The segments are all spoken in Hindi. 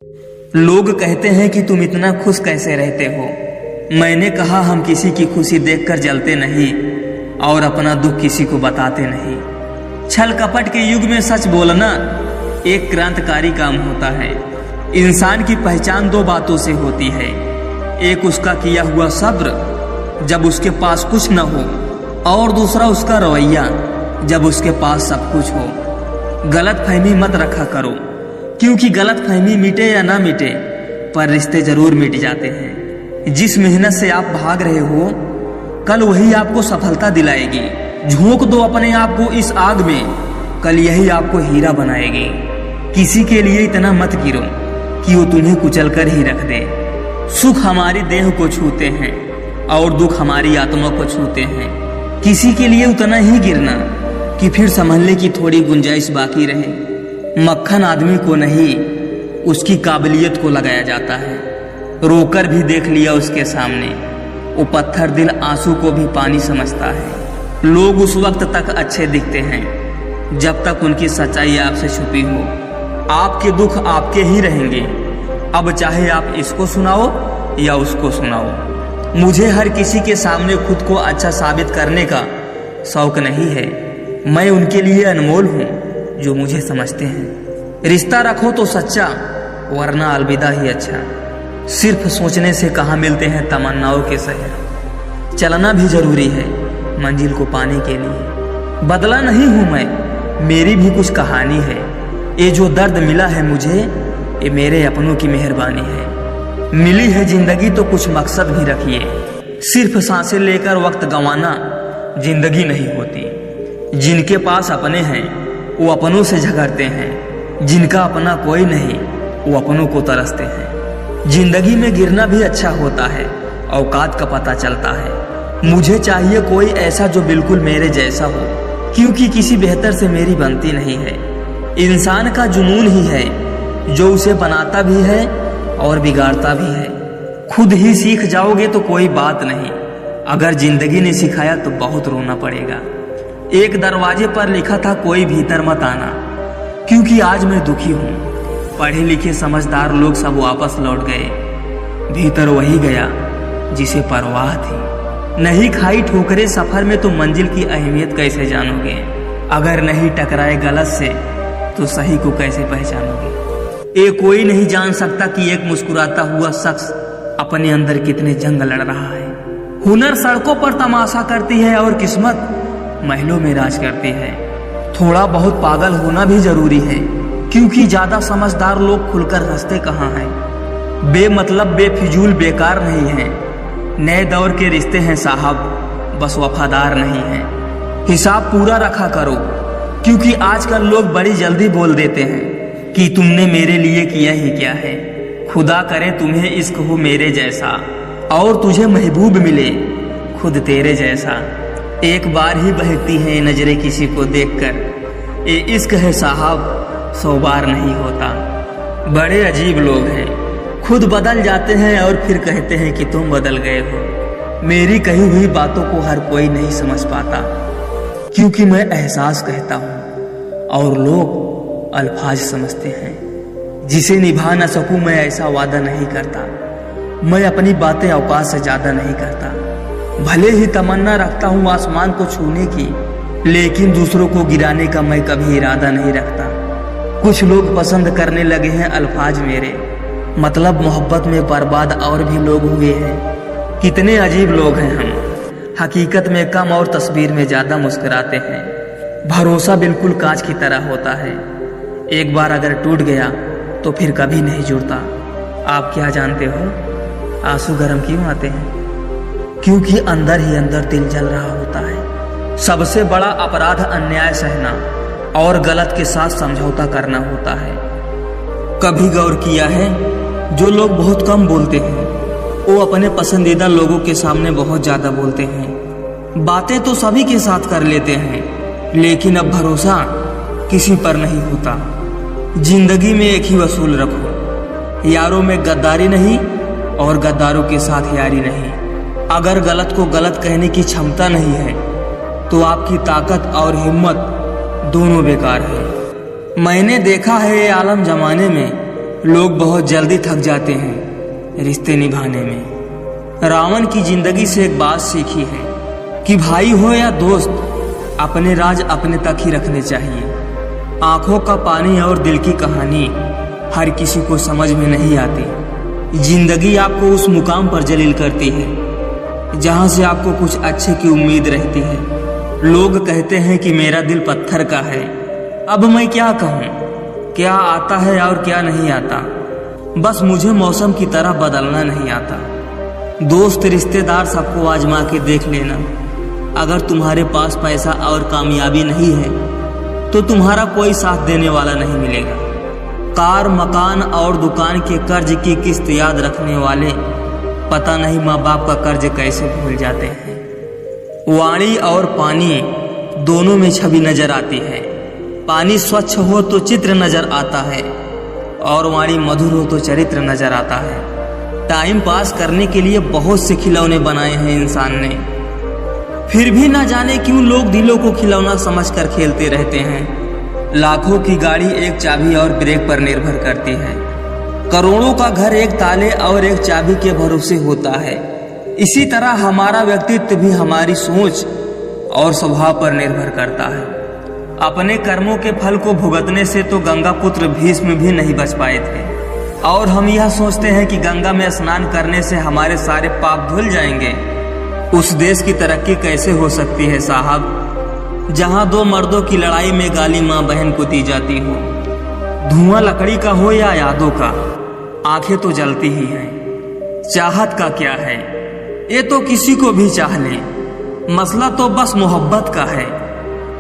लोग कहते हैं कि तुम इतना खुश कैसे रहते हो। मैंने कहा हम किसी की खुशी देखकर जलते नहीं और अपना दुख किसी को बताते नहीं। छल कपट के युग में सच बोलना एक क्रांतिकारी काम होता है। इंसान की पहचान दो बातों से होती है, एक उसका किया हुआ सब्र जब उसके पास कुछ न हो, और दूसरा उसका रवैया जब उसके पास सब कुछ हो। गलत फहमी मत रखा करो, क्योंकि गलत फहमी मिटे या ना मिटे पर रिश्ते जरूर मिट जाते हैं। जिस मेहनत से आप भाग रहे हो कल वही आपको सफलता दिलाएगी। झोंक दो अपने आप को इस आग में, कल यही आपको हीरा बनाएगी। किसी के लिए इतना मत गिरो कि वो तुम्हें कुचल कर ही रख दे। सुख हमारी देह को छूते हैं और दुख हमारी आत्मा को छूते हैं। किसी के लिए उतना ही गिरना कि फिर संभलने की थोड़ी गुंजाइश बाकी रहे। मक्खन आदमी को नहीं उसकी काबिलियत को लगाया जाता है। रोकर भी देख लिया उसके सामने, वो पत्थर दिल आंसू को भी पानी समझता है। लोग उस वक्त तक अच्छे दिखते हैं जब तक उनकी सच्चाई आपसे छुपी हो। आपके दुख आपके ही रहेंगे, अब चाहे आप इसको सुनाओ या उसको सुनाओ। मुझे हर किसी के सामने खुद को अच्छा साबित करने का शौक नहीं है। मैं उनके लिए अनमोल हूँ जो मुझे समझते हैं। रिश्ता रखो तो सच्चा, वरना अलविदा ही अच्छा। सिर्फ सोचने से कहाँ मिलते हैं तमन्नाओं के शहर। चलना भी जरूरी है मंजिल को पाने के लिए। बदला नहीं हूँ मैं, मेरी भी कुछ कहानी है। ये जो दर्द मिला है मुझे, ये मेरे अपनों की मेहरबानी है। मिली है जिंदगी तो कुछ मकसद भी रखिए। सिर्फ सांसें लेकर वक्त गंवाना जिंदगी नहीं होती। जिनके पास अपने हैं वो अपनों से झगड़ते हैं, जिनका अपना कोई नहीं वो अपनों को तरसते हैं। जिंदगी में गिरना भी अच्छा होता है, औकात का पता चलता है। मुझे चाहिए कोई ऐसा जो बिल्कुल मेरे जैसा हो, क्योंकि किसी बेहतर से मेरी बनती नहीं है। इंसान का जुनून ही है जो उसे बनाता भी है और बिगाड़ता भी है। खुद ही सीख जाओगे तो कोई बात नहीं, अगर जिंदगी ने सिखाया तो बहुत रोना पड़ेगा। एक दरवाजे पर लिखा था कोई भीतर मत आना, क्योंकि आज मैं दुखी हूँ। पढ़े लिखे समझदार लोग सब वापस लौट गए, भीतर वही गया जिसे परवाह थी। नहीं खाई ठोकरे सफर में तो मंजिल की अहमियत कैसे जानोगे। अगर नहीं टकराए गलत से तो सही को कैसे पहचानोगे। ये कोई नहीं जान सकता कि एक मुस्कुराता हुआ शख्स अपने अंदर कितने जंग लड़ रहा है। हुनर सड़कों पर तमाशा करती है और किस्मत महलों में राज करती है। थोड़ा बहुत पागल होना भी जरूरी है, क्योंकि ज्यादा समझदार लोग खुलकर हंसते कहाँ हैं। बेमतलब बेफिजूल बेकार नहीं है। नए दौर के रिश्ते हैं साहब, बस वफादार नहीं हैं। हिसाब पूरा रखा करो, क्योंकि आजकल लोग बड़ी जल्दी बोल देते हैं कि तुमने मेरे लिए किया ही क्या है। खुदा करे तुम्हें इश्क हो मेरे जैसा और तुझे महबूब मिले खुद तेरे जैसा। एक बार ही बहती है नजरें किसी को देखकर, ये इश्क है साहब 100 बार नहीं होता। बड़े अजीब लोग हैं, खुद बदल जाते हैं और फिर कहते हैं कि तुम बदल गए हो। मेरी कही हुई बातों को हर कोई नहीं समझ पाता, क्योंकि मैं एहसास कहता हूँ और लोग अल्फाज समझते हैं। जिसे निभा न सकूं मैं ऐसा वादा नहीं करता। मैं अपनी बातें औकात से ज्यादा नहीं करता। भले ही तमन्ना रखता हूँ आसमान को छूने की, लेकिन दूसरों को गिराने का मैं कभी इरादा नहीं रखता। कुछ लोग पसंद करने लगे हैं अल्फाज मेरे, मतलब मोहब्बत में बर्बाद और भी लोग हुए हैं। कितने अजीब लोग हैं हम, हकीकत में कम और तस्वीर में ज्यादा मुस्कुराते हैं। भरोसा बिल्कुल कांच की तरह होता है, एक बार अगर टूट गया तो फिर कभी नहीं जुड़ता। आप क्या जानते हो आंसू गर्म क्यों आते हैं? क्योंकि अंदर ही अंदर दिल जल रहा होता है। सबसे बड़ा अपराध अन्याय सहना और गलत के साथ समझौता करना होता है। कभी गौर किया है, जो लोग बहुत कम बोलते हैं वो अपने पसंदीदा लोगों के सामने बहुत ज्यादा बोलते हैं। बातें तो सभी के साथ कर लेते हैं, लेकिन अब भरोसा किसी पर नहीं होता। जिंदगी में एक ही वसूल रखो, यारों में गद्दारी नहीं और गद्दारों के साथ यारी नहीं। अगर गलत को गलत कहने की क्षमता नहीं है तो आपकी ताकत और हिम्मत दोनों बेकार है। मैंने देखा है ये आलम जमाने में लोग बहुत जल्दी थक जाते हैं रिश्ते निभाने में। रावण की जिंदगी से एक बात सीखी है कि भाई हो या दोस्त, अपने राज अपने तक ही रखने चाहिए। आंखों का पानी और दिल की कहानी हर किसी को समझ में नहीं आती। जिंदगी आपको उस मुकाम पर जलील करती है जहां से आपको कुछ अच्छे की उम्मीद रहती है। लोग कहते हैं कि मेरा दिल पत्थर का है। अब मैं क्या कहूँ, क्या आता है और क्या नहीं आता। बस मुझे मौसम की तरह बदलना नहीं आता। दोस्त रिश्तेदार सबको आजमा के देख लेना। अगर तुम्हारे पास पैसा और कामयाबी नहीं है तो तुम्हारा कोई साथ देने वाला नहीं मिलेगा। कार, मकान और दुकान के कर्ज की किस्त याद रखने वाले पता नहीं माँ बाप का कर्ज कैसे भूल जाते हैं। वाणी और पानी दोनों में छवि नजर आती है। पानी स्वच्छ हो तो चित्र नजर आता है और वाणी मधुर हो तो चरित्र नजर आता है। टाइम पास करने के लिए बहुत से खिलौने बनाए हैं इंसान ने, फिर भी ना जाने क्यों लोग दिलों को खिलौना समझकर खेलते रहते हैं। लाखों की गाड़ी एक चाबी और ब्रेक पर निर्भर करती है। करोड़ों का घर एक ताले और एक चाबी के भरोसे होता है। इसी तरह हमारा व्यक्तित्व भी हमारी सोच और स्वभाव पर निर्भर करता है। अपने कर्मों के फल को भुगतने से तो गंगा पुत्र भीष्म भी नहीं बच पाए थे, और हम यह सोचते हैं कि गंगा में स्नान करने से हमारे सारे पाप धुल जाएंगे। उस देश की तरक्की कैसे हो सकती है साहब, जहां दो मर्दों की लड़ाई में गाली माँ बहन को दी जाती हो। धुआं लकड़ी का हो या यादों का, आंखें तो जलती ही हैं। चाहत का क्या है, ये तो किसी को भी चाह ले। मसला तो बस मोहब्बत का है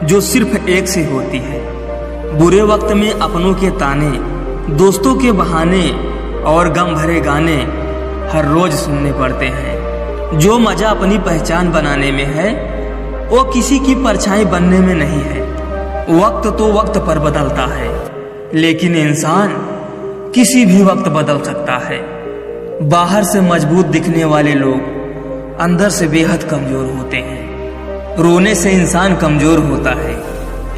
जो सिर्फ एक से होती है। बुरे वक्त में अपनों के ताने, दोस्तों के बहाने और गम भरे गाने हर रोज सुनने पड़ते हैं। जो मजा अपनी पहचान बनाने में है वो किसी की परछाई बनने में नहीं है। वक्त तो वक्त पर बदलता है, लेकिन इंसान किसी भी वक्त बदल सकता है। बाहर से मजबूत दिखने वाले लोग अंदर से बेहद कमजोर होते हैं। रोने से इंसान कमजोर होता है,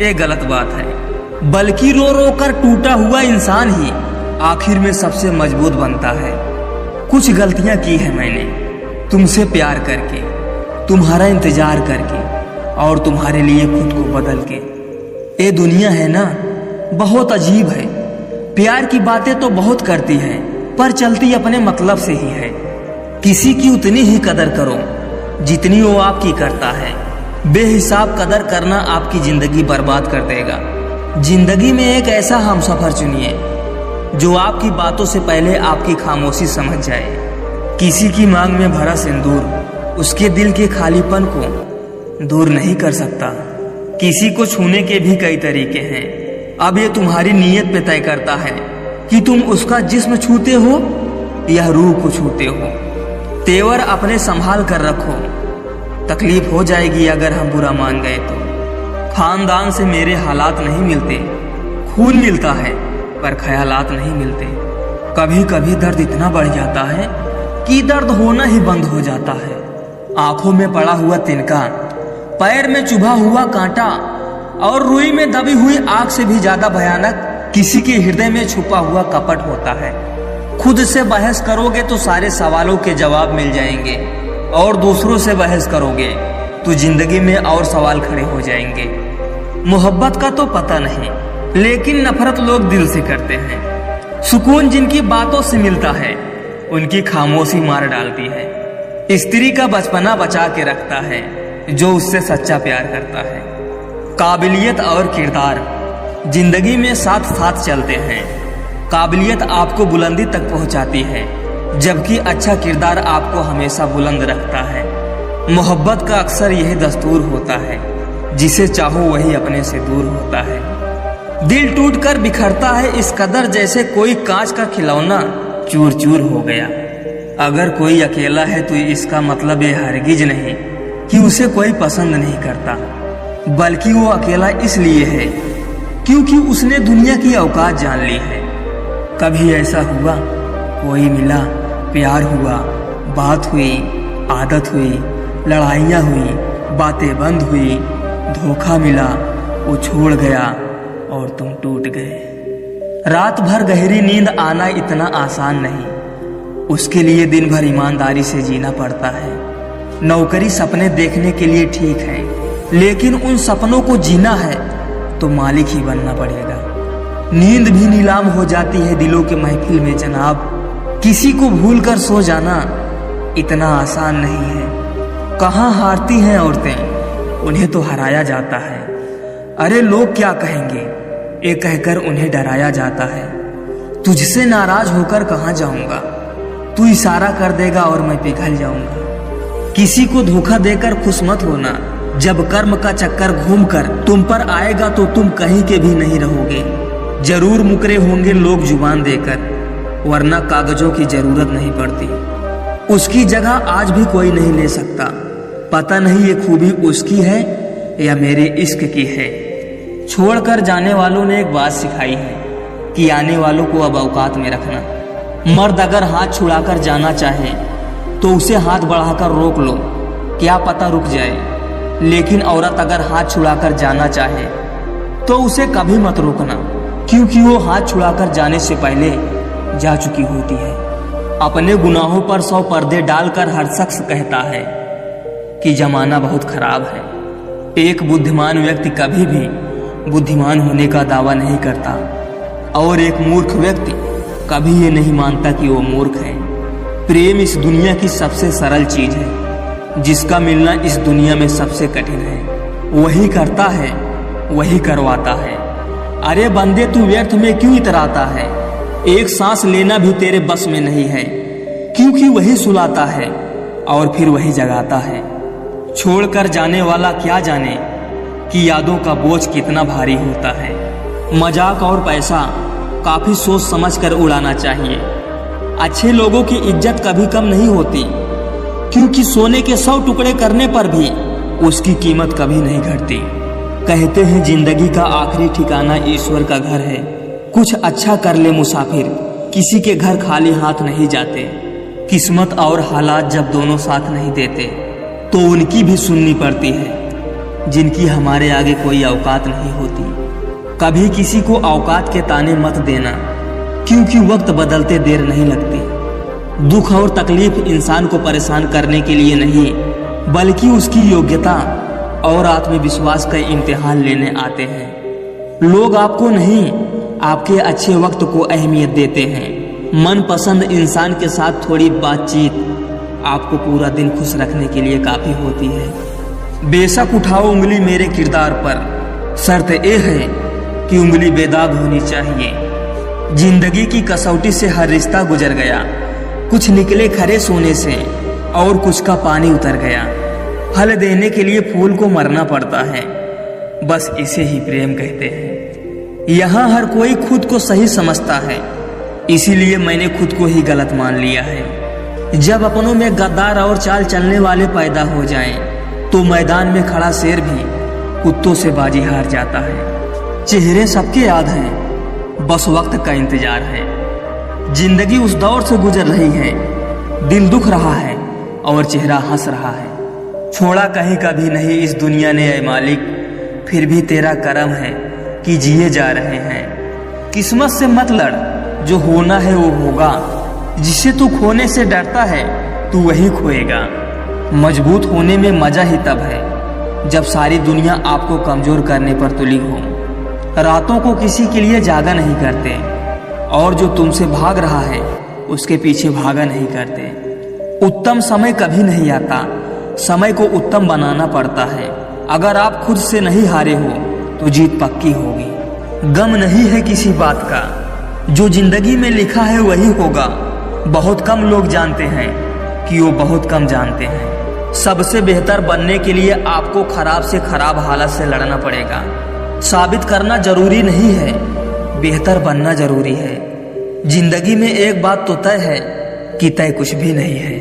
ये गलत बात है। बल्कि रो रो कर टूटा हुआ इंसान ही आखिर में सबसे मजबूत बनता है। कुछ गलतियां की है मैंने, तुमसे प्यार करके, तुम्हारा इंतजार करके और तुम्हारे लिए खुद को बदल के। ये दुनिया है ना, बहुत अजीब है। प्यार की बातें तो बहुत करती है, पर चलती अपने मतलब से ही है। किसी की उतनी ही कदर करो जितनी वो आपकी करता है। बेहिसाब कदर करना आपकी जिंदगी बर्बाद कर देगा। जिंदगी में एक ऐसा हमसफर चुनिए जो आपकी बातों से पहले आपकी खामोशी समझ जाए। किसी की मांग में भरा सिंदूर उसके दिल के खालीपन को दूर नहीं कर सकता। किसी को छूने के भी कई तरीके हैं। अब ये तुम्हारी नीयत पे तय करता है कि तुम उसका जिस्म छूते हो या रूह को छूते हो। तेवर अपने संभाल कर रखो, तकलीफ हो जाएगी अगर हम बुरा मान गए तो। खानदान से मेरे हालात नहीं मिलते, खून मिलता है पर ख्यालात नहीं मिलते। कभी कभी दर्द इतना बढ़ जाता है कि दर्द होना ही बंद हो जाता है। आंखों में पड़ा हुआ तिनका, पैर में चुभा हुआ कांटा और रुई में दबी हुई आग से भी ज्यादा भयानक किसी के हृदय में छुपा हुआ कपट होता है। खुद से बहस करोगे तो सारे सवालों के जवाब मिल जाएंगे, और दूसरों से बहस करोगे तो जिंदगी में और सवाल खड़े हो जाएंगे। मोहब्बत का तो पता नहीं, लेकिन नफरत लोग दिल से करते हैं। सुकून जिनकी बातों से मिलता है उनकी खामोशी मार डालती है। स्त्री का बचपना बचा के रखता है जो उससे सच्चा प्यार करता है। काबिलियत और किरदार जिंदगी में साथ साथ चलते हैं। काबिलियत आपको बुलंदी तक पहुंचाती है, जबकि अच्छा किरदार आपको हमेशा बुलंद रखता है। मोहब्बत का अक्सर यही दस्तूर होता है, जिसे चाहो वही अपने से दूर होता है। दिल टूटकर बिखरता है इस कदर जैसे कोई कांच का खिलौना चूर चूर हो गया। अगर कोई अकेला है तो इसका मतलब ये हरगिज नहीं कि उसे कोई पसंद नहीं करता, बल्कि वो अकेला इसलिए है क्योंकि उसने दुनिया की औकात जान ली है। कभी ऐसा हुआ, कोई मिला, प्यार हुआ, बात हुई, आदत हुई, लड़ाइयाँ हुई, बातें बंद हुई, धोखा मिला, वो छोड़ गया और तुम टूट गए। रात भर गहरी नींद आना इतना आसान नहीं, उसके लिए दिन भर ईमानदारी से जीना पड़ता है। नौकरी सपने देखने के लिए ठीक है, लेकिन उन सपनों को जीना है तो मालिक ही बनना पड़ेगा। नींद भी नीलाम हो जाती है दिलों के महफिल में जनाब। किसी को भूल कर सो जाना इतना आसान नहीं है। कहाँ हारती हैं औरतें, उन्हें तो हराया जाता है। अरे लोग क्या कहेंगे, ये कहकर उन्हें डराया जाता है। तुझसे नाराज होकर कहाँ जाऊंगा, तू इशारा कर देगा और मैं पिघल जाऊंगा। किसी को धोखा देकर खुश मत होना, जब कर्म का चक्कर घूमकर तुम पर आएगा तो तुम कहीं के भी नहीं रहोगे। जरूर मुकरे होंगे लोग जुबान देकर, वरना कागजों की जरूरत नहीं पड़ती। उसकी जगह आज भी कोई नहीं ले सकता। पता नहीं ये खूबी उसकी है या मेरे इश्क की है। छोड़कर जाने वालों ने एक बात सिखाई है कि आने वालों को अब औकात में रखना। मर्द अगर हाथ छुड़ाकर जाना चाहे तो उसे हाथ बढ़ाकर रोक लो, क्या पता रुक जाए। लेकिन औरत अगर हाथ छुड़ाकर जाना चाहे तो उसे कभी मत रोकना, क्योंकि वो हाथ छुड़ाकर जाने से पहले जा चुकी होती है। अपने गुनाहों पर 100 पर्दे डालकर हर शख्स कहता है कि जमाना बहुत खराब है। एक बुद्धिमान व्यक्ति कभी भी बुद्धिमान होने का दावा नहीं करता, और एक मूर्ख व्यक्ति कभी ये नहीं मानता कि वो मूर्ख है। प्रेम इस दुनिया की सबसे सरल चीज है, जिसका मिलना इस दुनिया में सबसे कठिन है। वही करता है, वही करवाता है। अरे बंदे, तू व्यर्थ में क्यों इतराता है? एक सांस लेना भी तेरे बस में नहीं है, क्योंकि वही सुलाता है और फिर वही जगाता है। छोड़कर जाने वाला क्या जाने कि यादों का बोझ कितना भारी होता है। मजाक और पैसा काफी सोच समझ कर उड़ाना चाहिए। अच्छे लोगों की इज्जत कभी कम नहीं होती, क्योंकि सोने के 100 टुकड़े करने पर भी उसकी कीमत कभी नहीं घटती। कहते हैं जिंदगी का आखिरी ठिकाना ईश्वर का घर है। कुछ अच्छा कर ले मुसाफिर, किसी के घर खाली हाथ नहीं जाते। किस्मत और हालात जब दोनों साथ नहीं देते तो उनकी भी सुननी पड़ती है, जिनकी हमारे आगे कोई औकात नहीं होती। कभी किसी को औकात के ताने मत देना, क्योंकि वक्त बदलते देर नहीं लगती। दुख और तकलीफ इंसान को परेशान करने के लिए नहीं, बल्कि उसकी योग्यता और आत्मविश्वास का इम्तिहान लेने आते हैं। लोग आपको नहीं, आपके अच्छे वक्त को अहमियत देते हैं। मनपसंद इंसान के साथ थोड़ी बातचीत आपको पूरा दिन खुश रखने के लिए काफी होती है। बेशक उठाओ उंगली मेरे किरदार पर, शर्त ये है कि उंगली बेदाग होनी चाहिए। जिंदगी की कसौटी से हर रिश्ता गुजर गया, कुछ निकले खरे सोने से और कुछ का पानी उतर गया। फल देने के लिए फूल को मरना पड़ता है, बस इसे ही प्रेम कहते हैं। यहाँ हर कोई खुद को सही समझता है, इसीलिए मैंने खुद को ही गलत मान लिया है। जब अपनों में गद्दार और चाल चलने वाले पैदा हो जाएं, तो मैदान में खड़ा शेर भी कुत्तों से बाजी हार जाता है। चेहरे सबके याद हैं, बस वक्त का इंतजार है। जिंदगी उस दौर से गुजर रही है, दिल दुख रहा है और चेहरा हंस रहा है। छोड़ा कहीं कभी नहीं इस दुनिया ने ऐ मालिक, फिर भी तेरा करम है कि जिए जा रहे हैं। किस्मत से मत लड़, जो होना है वो होगा। जिसे तू खोने से डरता है तू वही खोएगा। मजबूत होने में मजा ही तब है जब सारी दुनिया आपको कमजोर करने पर तुली हो। रातों को किसी के लिए जागा नहीं करते, और जो तुमसे भाग रहा है उसके पीछे भागा नहीं करते। उत्तम समय कभी नहीं आता, समय को उत्तम बनाना पड़ता है। अगर आप खुद से नहीं हारे हो तो जीत पक्की होगी। गम नहीं है किसी बात का, जो जिंदगी में लिखा है वही होगा। बहुत कम लोग जानते हैं कि वो बहुत कम जानते हैं। सबसे बेहतर बनने के लिए आपको खराब से खराब हालत से लड़ना पड़ेगा। साबित करना जरूरी नहीं है, बेहतर बनना जरूरी है। जिंदगी में एक बात तो तय है कि तय कुछ भी नहीं है।